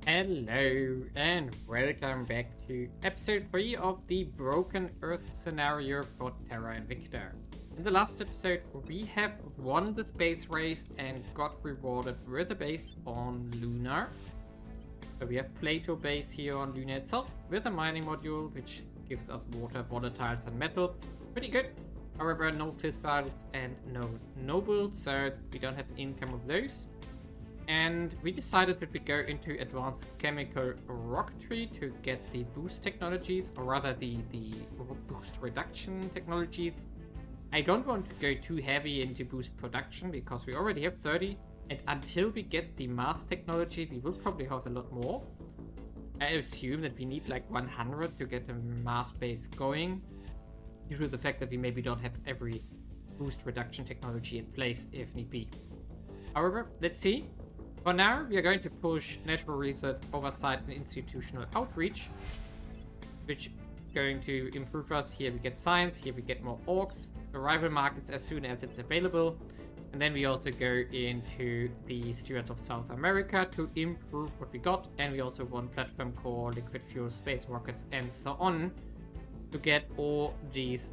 Hello and welcome back to episode 3 of the Broken Earth scenario for Terra Invicta. In the last episode, we have won the space race and got rewarded with a base on Lunar. So we have Plato base here on Lunar itself with a mining module, which gives us water, volatiles and metals. Pretty good. However, no fissiles and no nobles, so we don't have income of those. And we decided that we go into advanced chemical rocketry to get the boost technologies, or rather the boost reduction technologies. I don't want to go too heavy into boost production because we already have 30, and until we get the mass technology, we will probably have a lot more. I assume that we need like 100 to get a mass base going, due to the fact that we maybe don't have every boost reduction technology in place if need be. However, let's see. For now, we are going to push natural research, oversight, and institutional outreach, which is going to improve us. Here we get science, here we get more orcs, arrival markets as soon as it's available. And then we also go into the Stewards of South America to improve what we got. And we also want platform core, liquid fuel, space rockets, and so on to get all these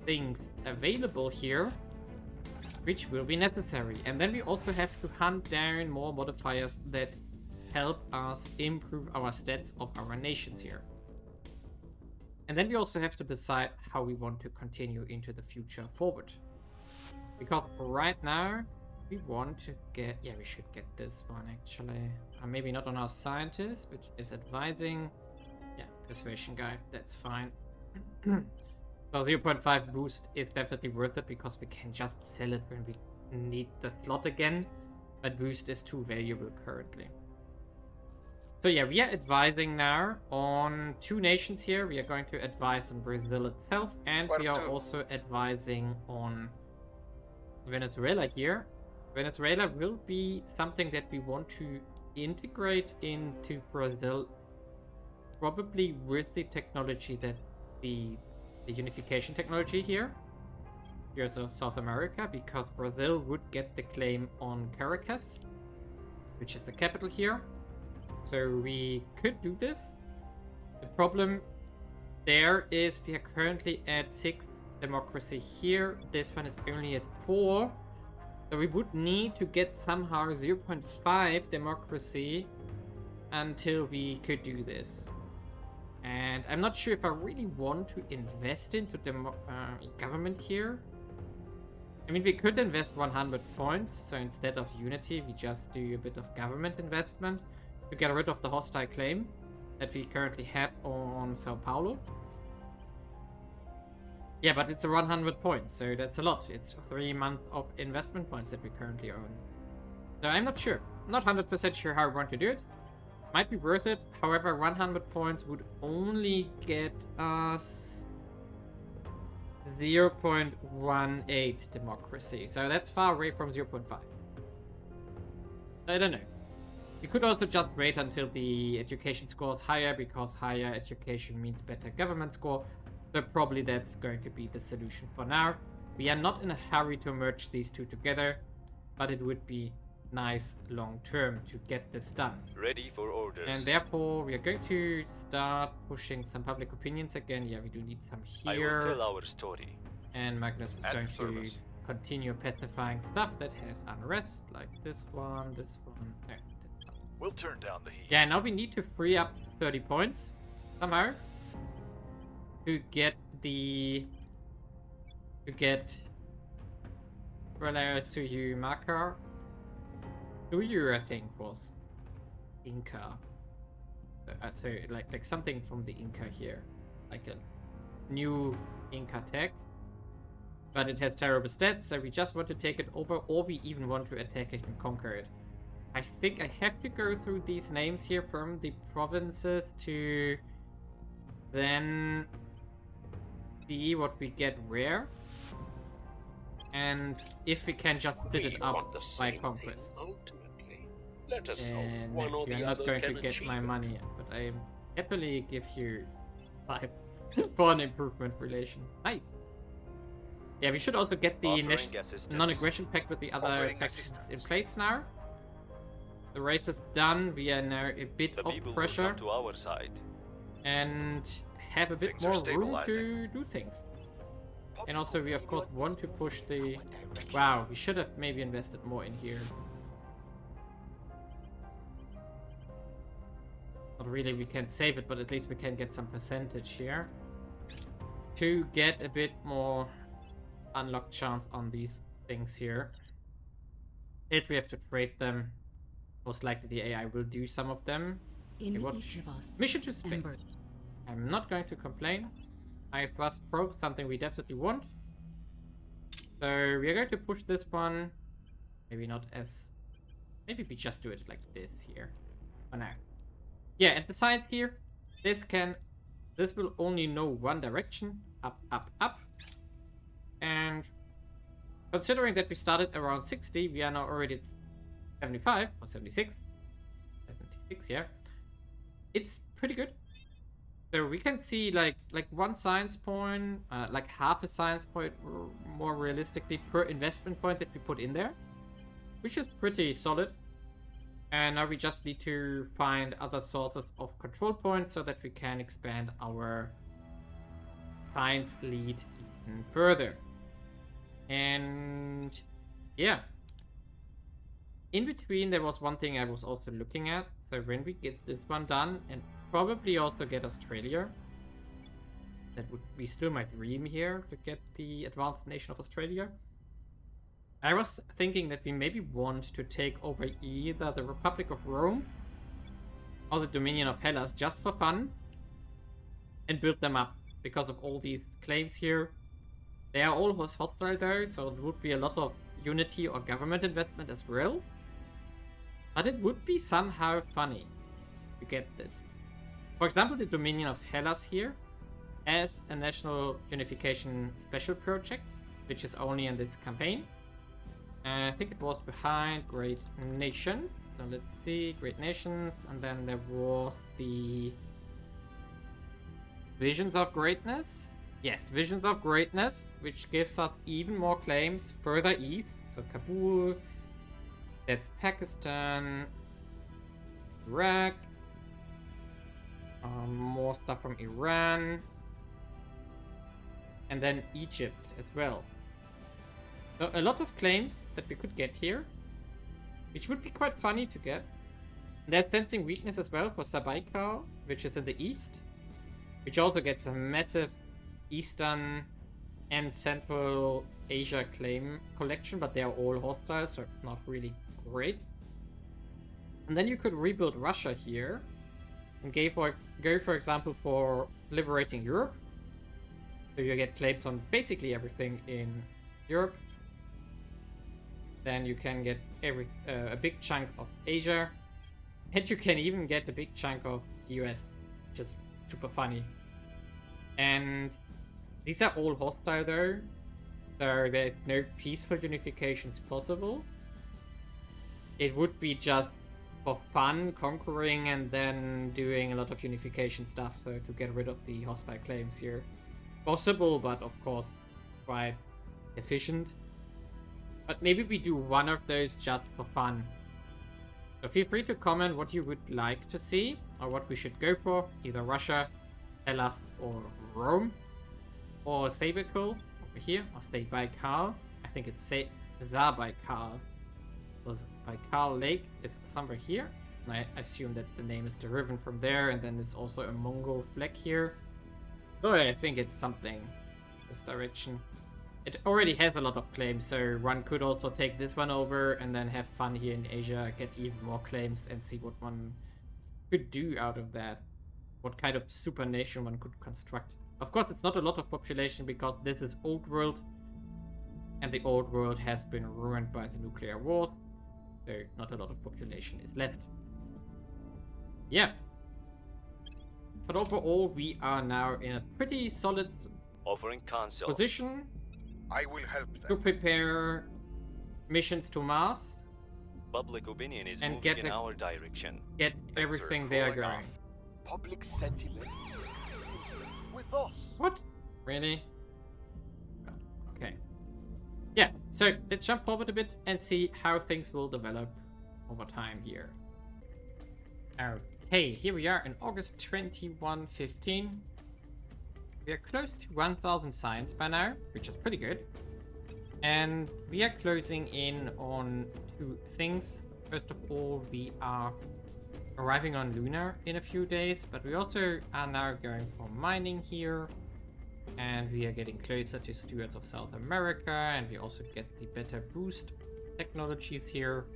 things available here, which will be necessary. And then we also have to hunt down more modifiers that help us improve our stats of our nations here. And then we also have to decide how we want to continue into the future forward. Because right now, we want to get... Yeah, we should get this one actually. Maybe not on our scientist, which is advising. Yeah, persuasion guy, that's fine. So 0.5 boost is definitely worth it because we can just sell it when we need the slot again. But boost is too valuable currently. So yeah, we are advising now on 2 nations here. We are going to advise on Brazil itself, and we are also advising on Venezuela here. Venezuela will be something that we want to integrate into Brazil, probably with the technology that the unification technology here. Here's South America, because Brazil would get the claim on Caracas, which is the capital here. So we could do this. The problem there is we are currently at 6 democracy here. This one is only at 4. So we would need to get somehow 0.5 democracy until we could do this. And I'm not sure if I really want to invest into the government here. I mean, we could invest 100 points. So instead of unity, we just do a bit of government investment to get rid of the hostile claim that we currently have on Sao Paulo. Yeah, but it's 100 points, so that's a lot. It's 3 months of investment points that we currently own. So I'm not sure. I'm not 100% sure how I want to do it. Might be worth it. However, 100 points would only get us 0.18 democracy. So that's far away from 0.5. I don't know. We could also just wait until the education score is higher, because higher education means better government score. So probably that's going to be the solution for now. We are not in a hurry to merge these two together, but it would be nice long term to get this done. Ready for orders. And therefore we are going to start pushing some public opinions again. Yeah, we do need some here. I will tell our story. And Magnus is going to continue pacifying stuff that has unrest, like this one, this one. No, we'll turn down the heat. yeah, now we need to free up 30 points somehow to get the Suyu Maka. Suyu, I think, was Inca. So like something from the Inca here, like a new Inca tech, but it has terrible stats. So we just want to take it over, or we even want to attack it and conquer it. I think I have to go through these names here from the provinces to then see what we get where, and if we can just split it up by conquest. Let us And one or you're the not other going to can get achieve my it. money, but I happily give you 5 for an improvement relation. Nice. Yeah, we should also get the Offering assistance. non-aggression pact with the other Offering factions assistance. in place now. The race is done. We are now a bit The of people will pressure come to our side. and have a bit Things are more room stabilizing. to do things. And also we of course want to push the... Wow, we should have maybe invested more in here. Not really, we can save it, but at least we can get some percentage here. To get a bit more unlocked chance on these things here. If we have to trade them, most likely the AI will do some of them. In Okay, what? each of us. Mission to space. Ember. I'm not going to complain. I thrust probe, something we definitely want. So we are going to push this one. Maybe not as... Maybe we just do it like this here. For now. Yeah, and the science here, this will only know one direction. Up, up, up. And considering that we started around 60, we are now already at 75 or 76. 76, yeah. It's pretty good. So we can see like one science point, like half a science point more realistically per investment point that we put in there, which is pretty solid. And now we just need to find other sources of control points so that we can expand our science lead even further. And yeah, in between there was one thing I was also looking at. So when we get this one done and probably also get Australia, that would be still my dream here to get the advanced nation of Australia. I was thinking that we maybe want to take over either the Republic of Rome or the Dominion of Hellas just for fun and build them up because of all these claims here. They are all hostile though, so it would be a lot of unity or government investment as well. But it would be somehow funny to get this. For example, the Dominion of Hellas here as a national unification special project, which is only in this campaign. I think it was behind Great Nations. So let's see, Great Nations, and then there was the Visions of Greatness. Yes, Visions of Greatness, which gives us even more claims further east. So Kabul, that's Pakistan, Iraq, more stuff from Iran, and then Egypt as well. So a lot of claims that we could get here, which would be quite funny to get. There's Sensing Weakness as well for Sabaikal, which is in the east, which also gets a massive Eastern and Central Asia claim collection, but they are all hostile, so not really great. And then you could rebuild Russia here and go for example for liberating Europe. So you get claims on basically everything in Europe. Then you can get a big chunk of Asia, and you can even get a big chunk of the US, which is super funny. And these are all hostile though, so there's no peaceful unifications possible. It would be just for fun, conquering and then doing a lot of unification stuff, so to get rid of the hostile claims here. Possible, but of course quite efficient. But maybe we do one of those just for fun. So feel free to comment what you would like to see, or what we should go for, either Russia, Hellas, or Rome, or Sabaikal over here, or State Baikal. I think it's Zabaikal. So Baikal Lake is somewhere here, and I assume that the name is derived from there, and then there's also a Mongol flag here. So I think it's something this direction. It already has a lot of claims, so one could also take this one over and then have fun here in Asia, get even more claims and see what one could do out of that. What kind of super nation one could construct. Of course, it's not a lot of population because this is old world, and the old world has been ruined by the nuclear wars, so not a lot of population is left. Yeah. But overall, we are now in a pretty solid Offering console. position I will help to them. prepare missions to Mars, Public opinion is and moving get in a- our direction. get are everything there cooling going. off. Public sentiment is rising with us. What? Really? Well, okay. Yeah, so let's jump forward a bit and see how things will develop over time here. Okay, here we are in August 2115. We are close to 1000 science by now, which is pretty good. And we are closing in on 2 things. First of all, we are arriving on Lunar in a few days, but we also are now going for mining here. And we are getting closer to Stewards of South America, and we also get the better boost technologies here.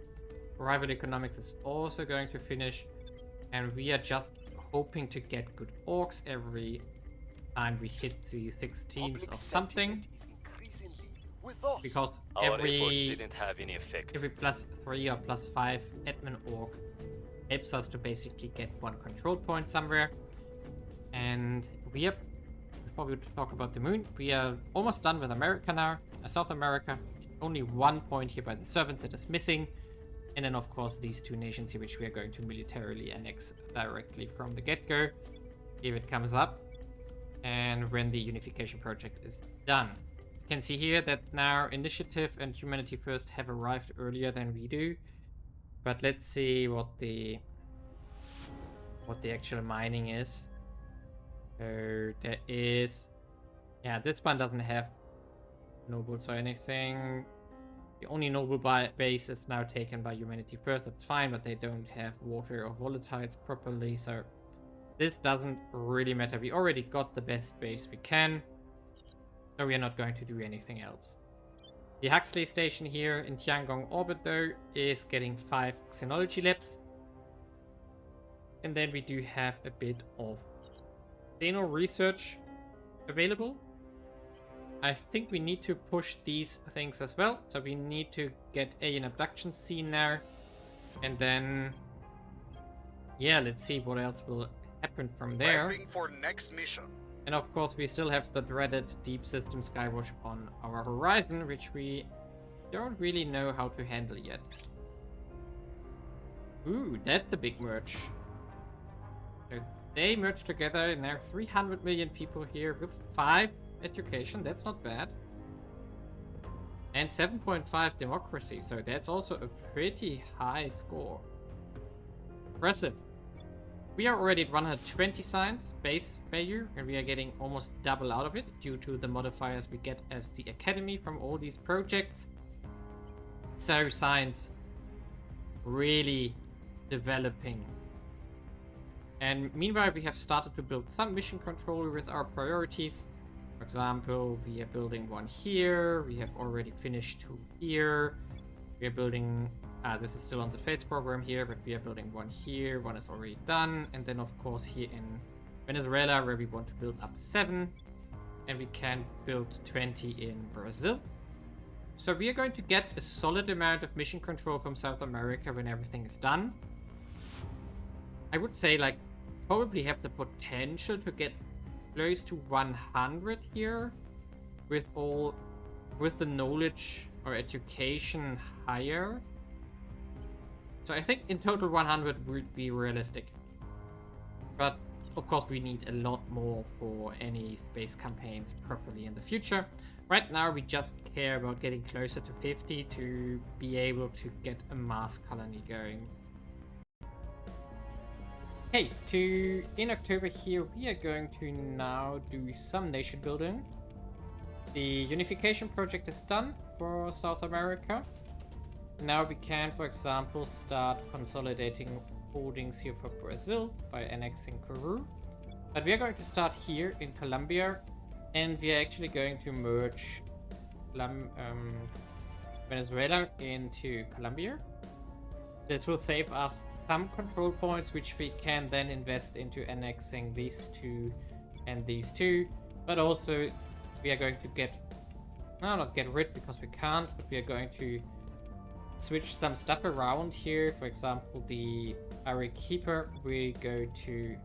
Arrival economics is also going to finish, and we are just hoping to get good orcs every time we hit the 16th Public of something. sentiment is increasingly with us. Because Our efforts every didn't have any effect. +3 or +5 admin orc helps us to basically get 1 control point somewhere. And we are, before we talk about the moon, we are almost done with America now. South America, only 1 point here by the servants that is missing. And then of course these 2 nations here, which we are going to militarily annex directly from the get-go if it comes up, and when the unification project is done. You can see here that now Initiative and Humanity First have arrived earlier than we do. But let's see what the actual mining is. So there is, yeah, this one doesn't have nobles or anything. The only noble base is now taken by Humanity First. That's fine, but they don't have water or volatiles properly, so this doesn't really matter. We already got the best base we can, so we are not going to do anything else. The Huxley station here in Tiangong orbit, though, is getting 5 xenology labs. And then we do have a bit of xeno research available. I think we need to push these things as well. So we need to get an abduction scene now. And then, yeah, let's see what else will happen from there. Prepping for next mission. And of course, we still have the dreaded Deep System Skywatch on our horizon, which we don't really know how to handle yet. Ooh, that's a big merge. So they merge together, and now 300 million people here with 5 education. That's not bad. And 7.5 democracy, so that's also a pretty high score. Impressive. We are already at 120 science base value, and we are getting almost double out of it due to the modifiers we get as the academy from all these projects. So science really developing. And meanwhile, we have started to build some mission control with our priorities. For example, we are building 1 here. We have already finished 2 here. We are building, this is still on the space program here, but we are building 1 here. 1 is already done. And then of course here in Venezuela, where we want to build up 7. And we can build 20 in Brazil. So we are going to get a solid amount of mission control from South America when everything is done. I would say, like, probably have the potential to get close to 100 here with the knowledge or education higher. So I think in total 100 would be realistic. But of course we need a lot more for any space campaigns properly in the future. Right now we just care about getting closer to 50 to be able to get a Mars colony going. Okay, in October here, we are going to now do some nation building. The unification project is done for South America. Now we can, for example, start consolidating holdings here for Brazil by annexing Peru. But we are going to start here in Colombia, and we are actually going to merge Venezuela into Colombia. This will save us some control points, which we can then invest into annexing these 2 and these 2. But also we are going to not get rid, because we can't, but we are going to switch some stuff around here. For example, the Ari Keeper will go to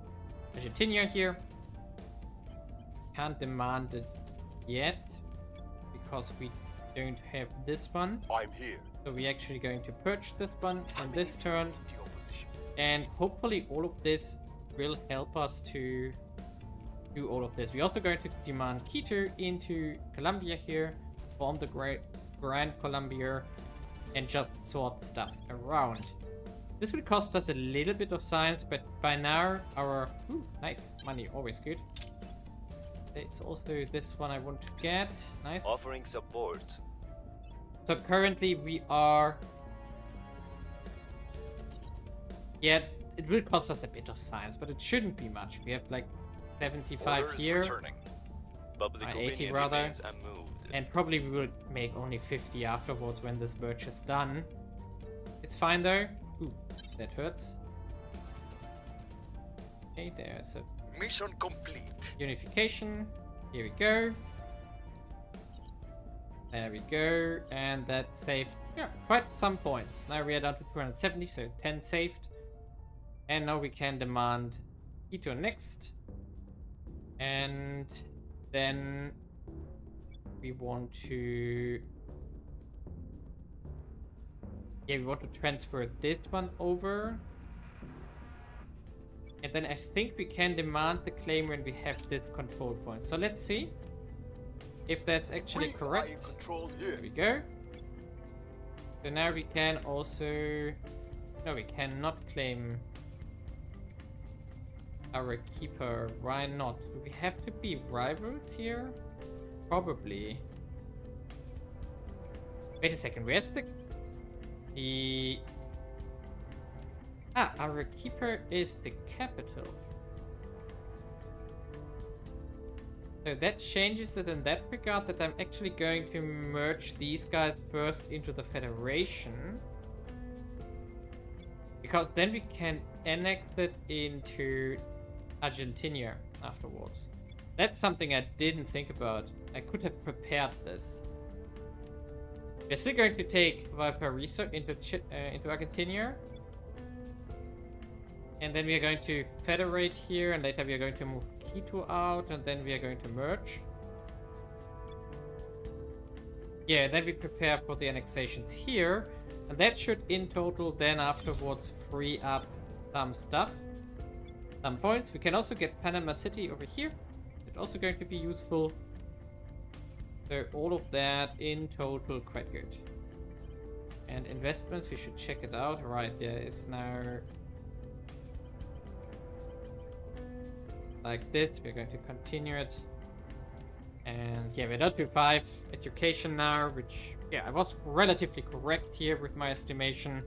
Argentina here. Can't demand it yet because we don't have this one. I'm here. So we're actually going to purge this one on this turn. And hopefully all of this will help us to do all of this. We're also going to demand Quito into Colombia here, form the Grand Colombia, and just sort stuff around. This will cost us a little bit of science, but by now our... Ooh, nice. Money, always good. It's also this one I want to get. Nice. Offering support. So currently we are... Yeah, it will cost us a bit of science, but it shouldn't be much. We have like 75 Order is here. returning. Public 80 opinion rather. remains unmoved. And probably we will make only 50 afterwards when this merge is done. It's fine though. Ooh, that hurts. Okay, there's a Mission complete. unification. Here we go. There we go. And that saved, yeah, quite some points. Now we are down to 270, so 10 saved. And now we can demand Keto next. And then we want to... Yeah, we want to transfer this one over. And then I think we can demand the claim when we have this control point. So let's see if that's actually We are correct. in control There here. we go. So now we can also... No, we cannot claim our keeper. Why not? Do we have to be rivals here? Probably. Wait a second, where's the... Ah, our keeper is the capital. So that changes it in that regard, that I'm actually going to merge these guys first into the Federation. Because then we can annex it into Argentina afterwards. That's something I didn't think about. I could have prepared this. We're still going to take Valparaiso into Argentina. And then we are going to federate here, and later we are going to move Quito out, and then we are going to merge. Yeah, then we prepare for the annexations here. And that should in total then afterwards free up some stuff. Some points. We can also get Panama City over here. It's also going to be useful. So all of that in total quite good. And investments, we should check it out. Right, there is now like this. We're going to continue it. And yeah, we're down to 5 education now, which, yeah, I was relatively correct here with my estimation.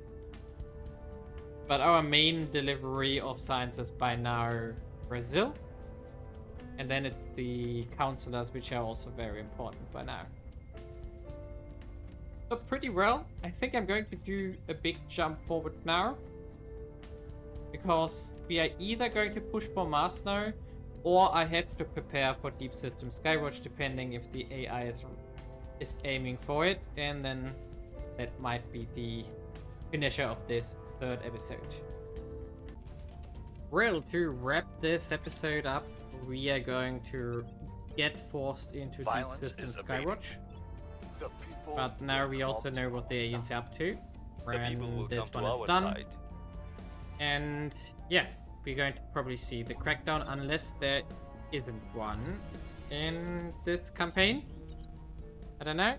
But our main delivery of science is by now Brazil. And then it's the councillors, which are also very important by now. So pretty well. I think I'm going to do a big jump forward now. Because we are either going to push for Mars now, or I have to prepare for Deep System Skywatch, depending if the AI is aiming for it. And then that might be the finisher of this 3rd episode. Well, to wrap this episode up, we are going to get forced into Violence Deep System is abating. Skywatch. The people But now will we also come know to what the our aliens side. are up to. The people will When this come one to is our done. side. And yeah, we're going to probably see the crackdown unless there isn't one in this campaign. I don't know.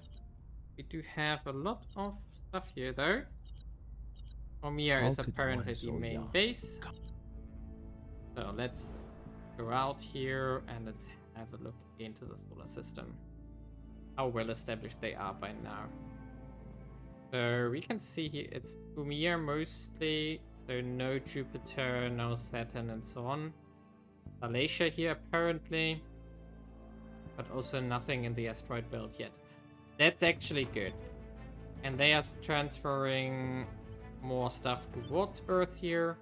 We do have a lot of stuff here though. Omir How is could apparently one the so main young base. So let's go out here and let's have a look into the solar system. How well established they are by now. So we can see here it's Umir mostly, so no Jupiter, no Saturn and so on. Malaysia here apparently, but also nothing in the asteroid belt yet. That's actually good. And they are transferring more stuff towards Earth here.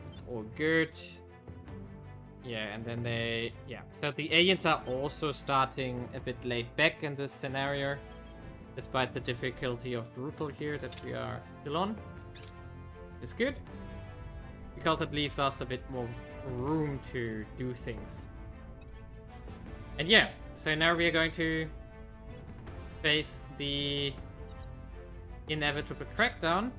It's all good. Yeah, and then they... Yeah, so the aliens are also starting a bit laid back in this scenario. Despite the difficulty of brutal here that we are still on. It's good. Because it leaves us a bit more room to do things. And yeah, so now we are going to face the inevitable crackdown.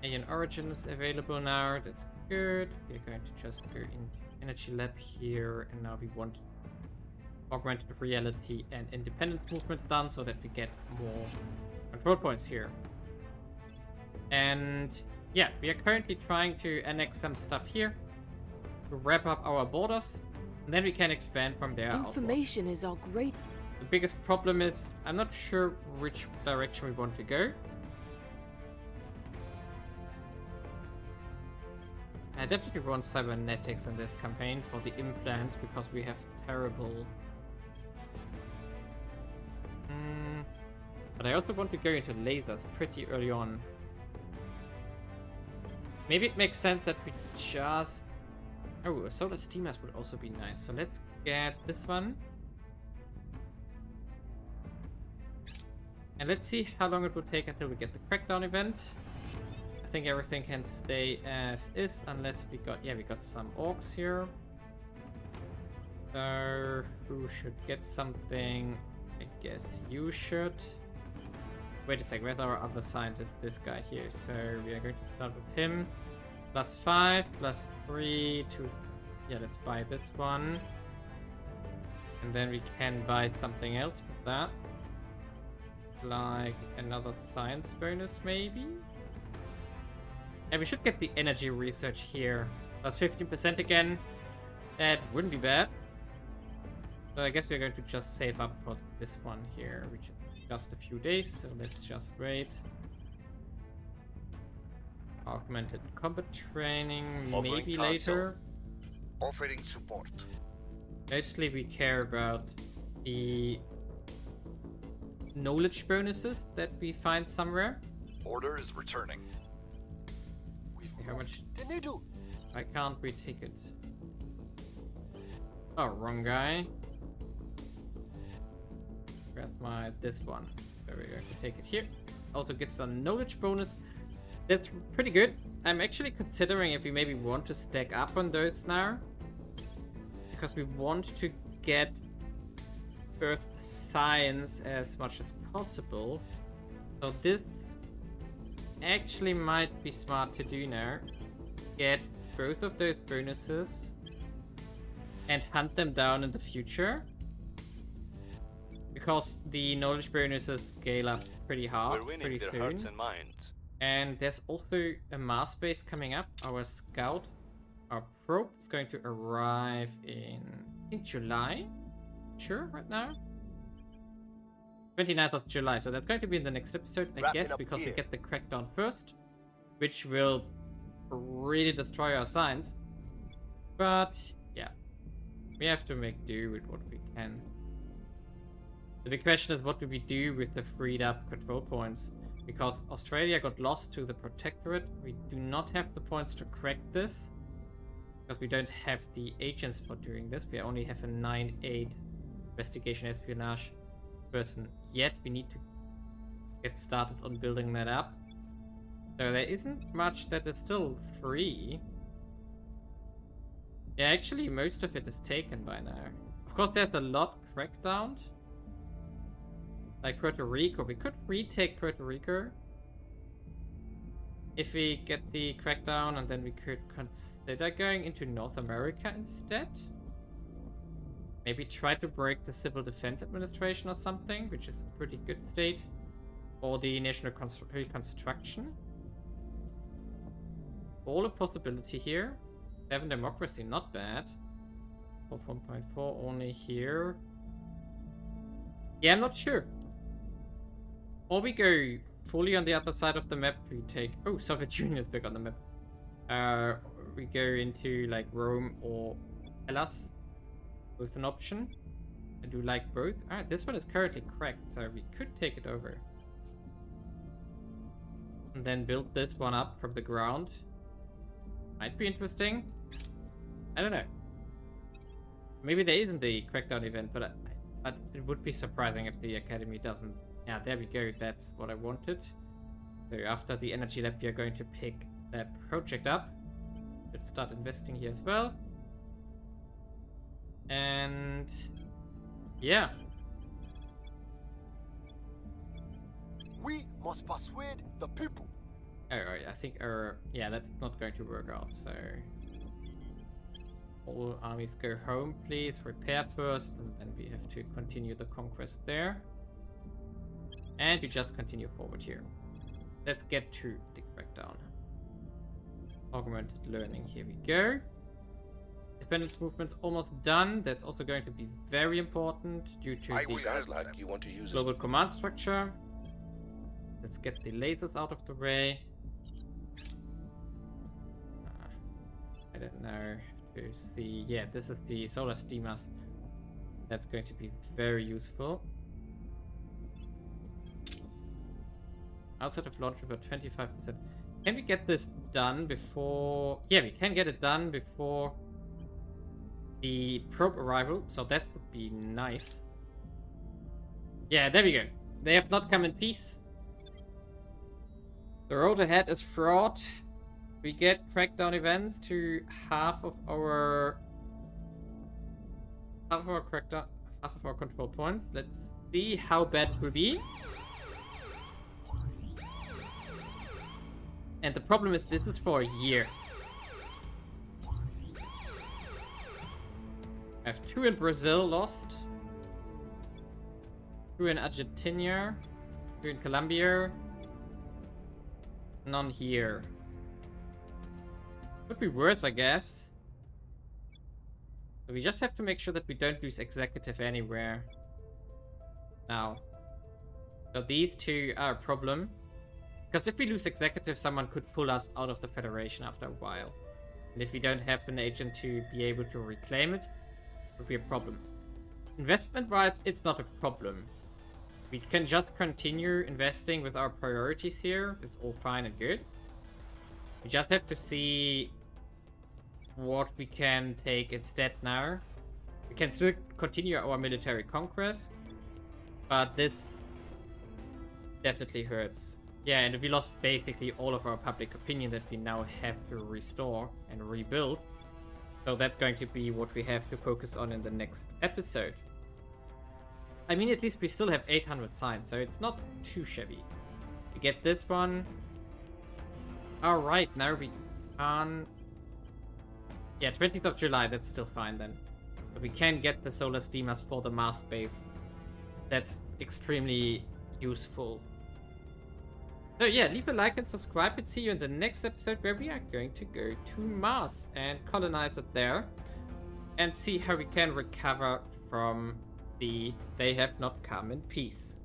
Alien origins available now, that's good. We're going to just go in energy lab here, and now we want augmented reality and independence movements done so that we get more control points here. And yeah, we are currently trying to annex some stuff here to wrap up our borders, and then we can expand from there outward. Information is our great. The biggest problem is I'm not sure which direction we want to go. I definitely want cybernetics in this campaign for the implants because we have terrible... But I also want to go into lasers pretty early on. Maybe it makes sense that we just... Oh, solar steamers would also be nice. So let's get this one. And let's see how long it will take until we get the crackdown event. I think everything can stay as is unless we got... Yeah, we got some orcs here. Who should get something? I guess you should. Wait a sec, where's our other scientist? This guy here. So we are going to start with him. +5, +3, 2... Yeah, let's buy this one. And then we can buy something else with that. Like another science bonus, maybe? And we should get the energy research here. +15% again. That wouldn't be bad. So I guess we're going to just save up for this one here, which is just a few days. So let's just wait. Augmented combat training, Offering maybe console. later. Offering support. Mostly we care about the knowledge bonuses that we find somewhere. Order is returning. We've How moved. much? Tenedu. Why can't we take it? Oh, wrong guy. Where's this one? There we go. To take it here. Also gets a knowledge bonus. That's pretty good. I'm actually considering if we maybe want to stack up on those now. Because we want to get Earth science as much as possible. So this actually might be smart to do now. Get both of those bonuses and hunt them down in the future. Because the knowledge bonuses scale up pretty hard, We're winning pretty their soon. hearts and minds. And there's also a Mars base coming up. Our scout, our probe is going to arrive in July. Sure, right now? 29th of July. So that's going to be in the next episode, I Wrap it guess, up because we here. get the crackdown first, which will really destroy our science. But yeah, we have to make do with what we can. The big question is, what do we do with the freed up control points? Because Australia got lost to the Protectorate. We do not have the points to crack this. Because we don't have the agents for doing this. We only have a 9-8 investigation espionage person yet. We need to get started on building that up. So there isn't much that is still free. Yeah, actually most of it is taken by now. Of course there's a lot crackdown. Like Puerto Rico. We could retake Puerto Rico if we get the crackdown, and then we could consider going into North America instead. Maybe try to break the Civil Defense Administration or something, which is a pretty good state. Or the National Reconstruction. All a possibility here. 7 democracy, not bad. 4.4 only here. Yeah, I'm not sure. Or we go fully on the other side of the map. We take... Oh, Soviet Union is big on the map. We go into like Rome or Hellas with an option. I do like both. Alright, this one is currently cracked, so we could take it over. And then build this one up from the ground. Might be interesting. I don't know. Maybe there isn't the crackdown event, but it would be surprising if the Academy doesn't. Yeah, there we go. That's what I wanted. So after the Energy Lab, we are going to pick that project up. Let's start investing here as well. And yeah. We must persuade the people. Alright, I think yeah, that's not going to work out, so all armies go home, please. Repair first, and then we have to continue the conquest there. And you just continue forward here. Let's get to the crackdown. crackdown. Augmented learning, here we go. Dependence movement's almost done. That's also going to be very important due to I the sounds like you want to use global command structure. Let's get the lasers out of the way. I don't know to see. Yeah, this is the solar steamers. That's going to be very useful. Outside of launch, about 25%. Can we get this done before... Yeah, we can get it done before the probe arrival. So that would be nice. Yeah, there we go. They have not come in peace. The road ahead is fraught. We get crackdown events to half of our control points. Let's see how bad it will be. And the problem is this is for a year. I have 2 in Brazil lost. 2 in Argentina. 2 in Colombia. None here. Could be worse, I guess. So we just have to make sure that we don't lose executive anywhere. Now. So these 2 are a problem. Because if we lose executive, someone could pull us out of the Federation after a while. And if we don't have an agent to be able to reclaim it, it would be a problem. Investment-wise, it's not a problem. We can just continue investing with our priorities here. It's all fine and good. We just have to see what we can take instead now. We can still continue our military conquest, but this definitely hurts. Yeah, and we lost basically all of our public opinion that we now have to restore and rebuild. So that's going to be what we have to focus on in the next episode. I mean, at least we still have 800 signs, so it's not too shabby. We get this one. Alright, now we can... Yeah, 20th of July, that's still fine then. But we can get the solar steamers for the Mars base. That's extremely useful. So yeah, leave a like and subscribe, and see you in the next episode where we are going to go to Mars and colonize it there. And see how we can recover from the They Have Not Come in Peace.